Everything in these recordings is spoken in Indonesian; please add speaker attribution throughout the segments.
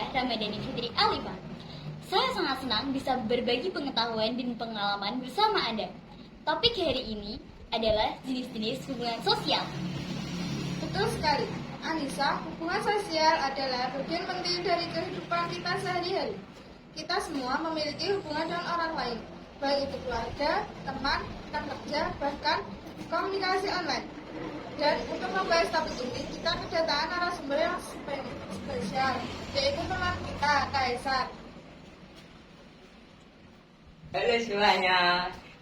Speaker 1: saya Ramadhani Fitri Alifa. Saya sangat senang bisa berbagi pengetahuan dan pengalaman bersama Anda. Topik hari ini adalah jenis-jenis hubungan sosial.
Speaker 2: Betul sekali, Anissa, hubungan sosial adalah bagian penting dari kehidupan kita sehari-hari. Kita semua memiliki hubungan dengan orang lain, baik itu keluarga, teman, rekan kerja, bahkan komunikasi online. Dan untuk membahas topik ini, kita kedatangan narasumber yang spesial, yaitu teman kita, Kaisar.
Speaker 3: Halo semuanya,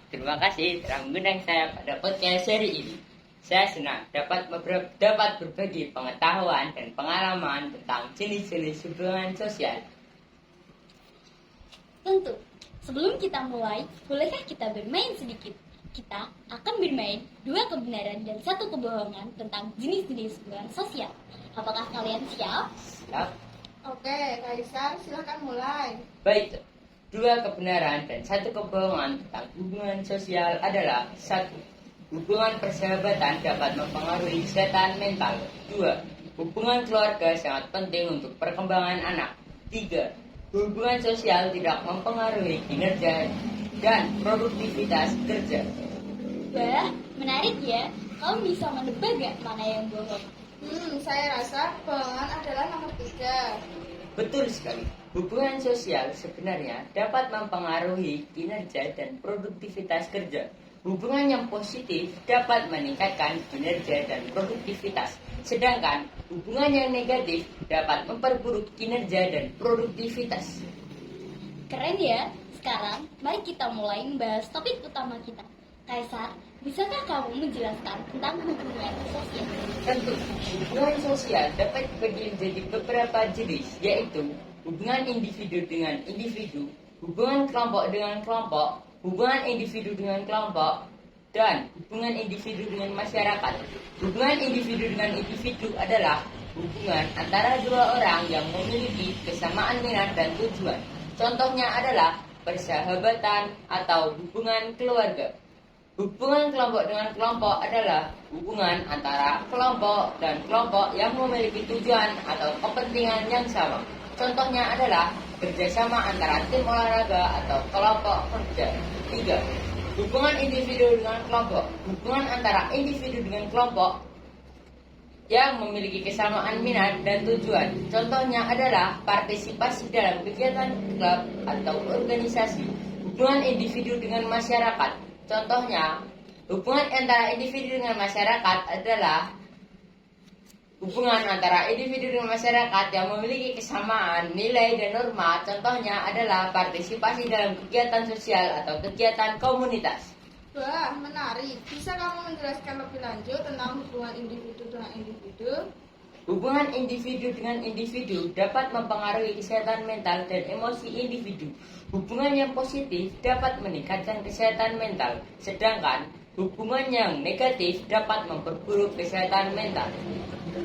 Speaker 3: terima kasih telah mengundang saya pada podcast seri ini. Saya senang dapat berbagi pengetahuan dan pengalaman tentang jenis-jenis hubungan sosial.
Speaker 1: Tentu, sebelum kita mulai, bolehkah kita bermain sedikit? Kita akan bermain 2 kebenaran dan 1 kebohongan tentang jenis-jenis hubungan sosial. Apakah kalian siap?
Speaker 3: Siap?
Speaker 2: Oke, Kaisar, silahkan mulai.
Speaker 3: Baik, 2 kebenaran dan 1 kebohongan tentang hubungan sosial adalah: 1. Hubungan persahabatan dapat mempengaruhi kesehatan mental. 2. Hubungan keluarga sangat penting untuk perkembangan anak. 3. Hubungan sosial tidak mempengaruhi kinerja dan produktivitas kerja.
Speaker 1: Wah, menarik ya. Kamu bisa menebak gak mana yang bohong?
Speaker 2: Saya rasa bohongan adalah nomor 3.
Speaker 3: Betul sekali. Hubungan sosial sebenarnya dapat mempengaruhi kinerja dan produktivitas kerja. Hubungan yang positif dapat meningkatkan kinerja dan produktivitas. Sedangkan hubungan yang negatif dapat memperburuk kinerja dan produktivitas.
Speaker 1: Keren ya. Sekarang, mari kita mulai membahas topik utama kita. Kaisar, bisakah kamu menjelaskan tentang hubungan sosial?
Speaker 3: Tentu, hubungan sosial dapat dibagi menjadi beberapa jenis, yaitu hubungan individu dengan individu, hubungan kelompok dengan kelompok, hubungan individu dengan kelompok, dan hubungan individu dengan masyarakat. Hubungan individu dengan individu adalah hubungan antara 2 orang yang memiliki kesamaan minat dan tujuan. Contohnya adalah persahabatan atau hubungan keluarga. Hubungan kelompok dengan kelompok adalah hubungan antara kelompok dan kelompok yang memiliki tujuan atau kepentingan yang sama. Contohnya adalah kerjasama antara tim olahraga atau kelompok kerja. 3. Hubungan individu dengan kelompok. Hubungan antara individu dengan kelompok yang memiliki kesamaan minat dan tujuan. Contohnya adalah partisipasi dalam kegiatan klub atau organisasi. Hubungan individu dengan masyarakat. Contohnya, hubungan antara individu dengan masyarakat adalah hubungan antara individu dengan masyarakat yang memiliki kesamaan nilai dan norma. Contohnya adalah partisipasi dalam kegiatan sosial atau kegiatan komunitas.
Speaker 2: Wah, menarik. Bisa kamu menjelaskan lebih lanjut tentang hubungan individu dengan individu?
Speaker 3: Hubungan individu dengan individu dapat mempengaruhi kesehatan mental dan emosi individu. Hubungan yang positif dapat meningkatkan kesehatan mental, sedangkan hubungan yang negatif dapat memperburuk kesehatan mental.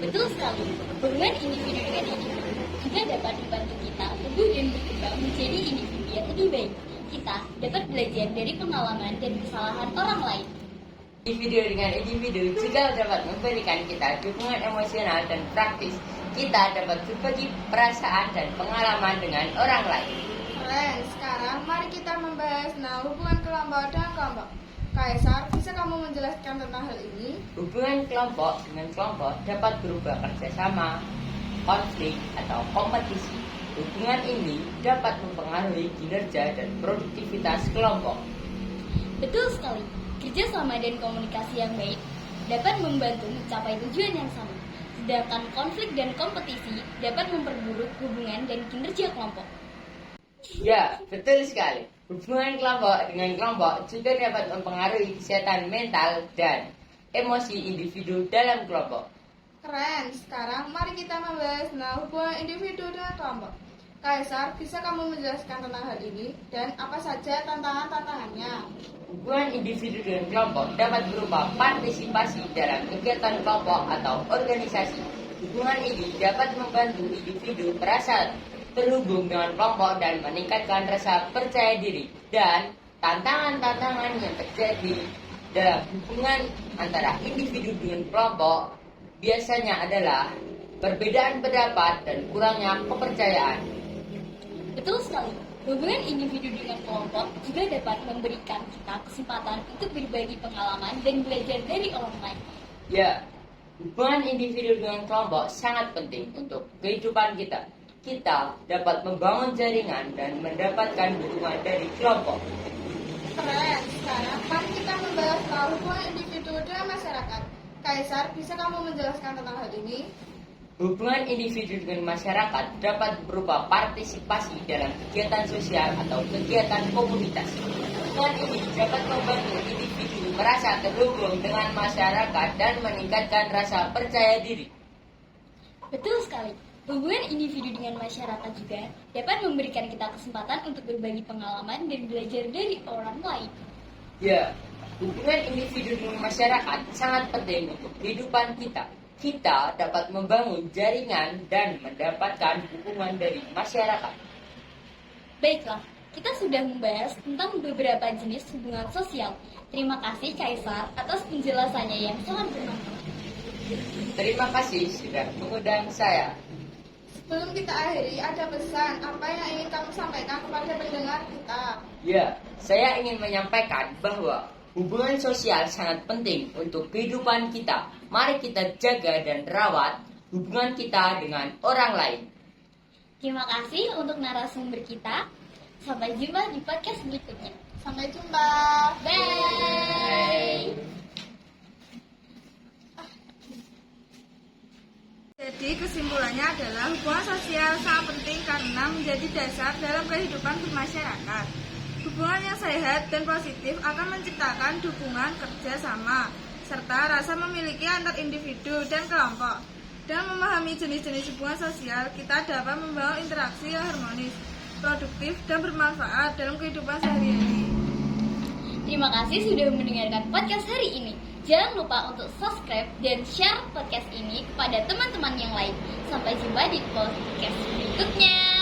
Speaker 1: Betul sekali. Hubungan individu dengan individu juga dapat membantu kita tumbuh dan berkembang menjadi individu yang lebih baik. Kita dapat belajar dari pengalaman dan kesalahan orang lain.
Speaker 3: Individu dengan individu juga dapat memberikan kita dukungan emosional dan praktis. Kita dapat berbagi perasaan dan pengalaman dengan orang lain.
Speaker 2: Keren, sekarang mari kita membahas hubungan kelompok dan kelompok. Kaisar, bisa kamu menjelaskan tentang hal ini?
Speaker 3: Hubungan kelompok dengan kelompok dapat berupa kerjasama, konflik, atau kompetisi. Hubungan ini dapat mempengaruhi kinerja dan produktivitas kelompok.
Speaker 1: Betul sekali. Kerjasama dan komunikasi yang baik dapat membantu mencapai tujuan yang sama. Sedangkan konflik dan kompetisi dapat memperburuk hubungan dan kinerja kelompok.
Speaker 3: Ya, betul sekali. Hubungan kelompok dengan kelompok juga dapat mempengaruhi kesehatan mental dan emosi individu dalam kelompok.
Speaker 2: Keren, sekarang mari kita membahas hubungan individu dengan kelompok. Kaisar, bisa kamu menjelaskan tentang hal ini dan apa saja tantangan-tantangannya?
Speaker 3: Hubungan individu dengan kelompok dapat berupa partisipasi dalam kegiatan kelompok atau organisasi. Hubungan ini dapat membantu individu merasa terhubung dengan kelompok dan meningkatkan rasa percaya diri. Dan tantangan-tantangan yang terjadi dalam hubungan antara individu dengan kelompok biasanya adalah perbedaan pendapat, dan kurangnya kepercayaan.
Speaker 1: Betul sekali. Hubungan individu dengan kelompok juga dapat memberikan kita kesempatan untuk berbagi pengalaman dan belajar dari orang lain.
Speaker 3: Ya, hubungan individu dengan kelompok sangat penting untuk kehidupan kita. Kita dapat membangun jaringan dan mendapatkan dukungan dari kelompok.
Speaker 2: Keren, sekarang mari kita membahas soal hubungan individu dengan masyarakat. Kaisar, bisa kamu menjelaskan tentang hal ini?
Speaker 3: Hubungan individu dengan masyarakat dapat berupa partisipasi dalam kegiatan sosial atau kegiatan komunitas. Hubungan ini dapat membantu individu merasa terhubung dengan masyarakat dan meningkatkan rasa percaya diri.
Speaker 1: Betul sekali. Hubungan individu dengan masyarakat juga dapat memberikan kita kesempatan untuk berbagi pengalaman dan belajar dari orang lain.
Speaker 3: Ya, hubungan individu dengan masyarakat sangat penting untuk kehidupan kita. Kita dapat membangun jaringan dan mendapatkan dukungan dari masyarakat.
Speaker 1: Baiklah, kita sudah membahas tentang beberapa jenis hubungan sosial. Terima kasih Kaisar atas penjelasannya yang sangat bermanfaat.
Speaker 3: Terima kasih sudah mengundang saya.
Speaker 2: Sebelum kita akhiri, ada pesan apa yang ingin kamu sampaikan kepada pendengar kita?
Speaker 3: Ya, saya ingin menyampaikan bahwa hubungan sosial sangat penting untuk kehidupan kita. Mari kita jaga dan rawat hubungan kita dengan orang lain.
Speaker 1: Terima kasih untuk narasumber kita. Sampai jumpa di podcast berikutnya.
Speaker 2: Sampai jumpa.
Speaker 1: Bye.
Speaker 2: Jadi kesimpulannya adalah hubungan sosial sangat penting karena menjadi dasar dalam kehidupan bermasyarakat. Hubungan yang sehat dan positif akan menciptakan dukungan kerjasama serta rasa memiliki antar individu dan kelompok. Dengan memahami jenis-jenis hubungan sosial, kita dapat membangun interaksi yang harmonis, produktif, dan bermanfaat dalam kehidupan sehari-hari.
Speaker 1: Terima kasih sudah mendengarkan podcast hari ini. Jangan lupa untuk subscribe dan share podcast ini kepada teman-teman yang lain. Sampai jumpa di podcast berikutnya.